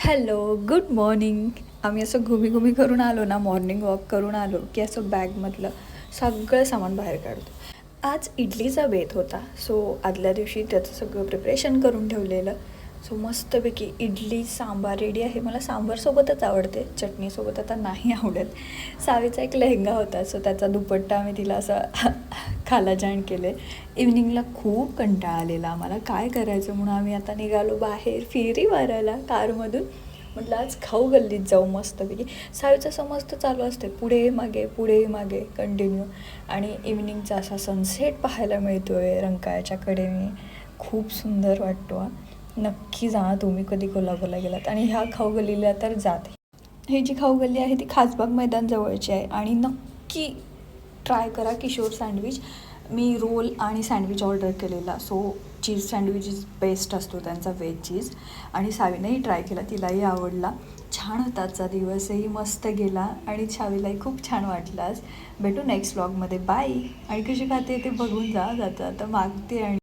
Hello, good morning. आम्ही असं घुमी करून आलो ना, मॉर्निंग वॉक करून आलो की असं बॅगमधलं सगळं सामान बाहेर काढतो. आज इडलीचा बेत होता, सो आदल्या दिवशी त्याचं सगळं प्रिपरेशन करून ठेवलेलं. सो मस्तपैकी इडली सांबार रेडी आहे. मला सांबारसोबतच आवडते, चटणीसोबत आता नाही आवडत. सावीचा एक लेहंगा होता, सो त्याचा दुपट्टा आम्ही तिला असं खालाजाण केले. इव्हनिंगला खूप कंटाळा आलेला आम्हाला, काय करायचं म्हणून आम्ही आता निघालो बाहेर फेरी मारायला कारमधून. म्हटलं आज खाऊ गल्लीत जाऊ मस्तपैकी. सावीचं असं मस्त चालू असते, पुढे मागे कंटिन्यू. आणि इव्हनिंगचा असा सनसेट पाहायला मिळतो आहे रंकाळ्याच्या कडेने. खूप सुंदर वाटतो हा. नक्की जा तुम्ही कधी कोल्हापूरला गेलात आणि ह्या खाऊ गल्लीला तर जाते. ही जी खाऊ गल्ली आहे ती खासबाग मैदान जवळची आहे आणि नक्की ट्राय करा किशोर सँडविच. मी रोल आणि सँडविच ऑर्डर केलेला, so cheese sandwich is best असतो त्यांचा, व्हेज चीज. आणि सावीनेही ट्राय केला, तिलाही आवडला. छान होता आजचा दिवसही, मस्त गेला आणि सावीलाही खूप छान वाटलं आज. भेटू नेक्स्ट व्लॉगमध्ये, बाय. आणि कशी खाते ते बघून जा, जाता आता मागते आणि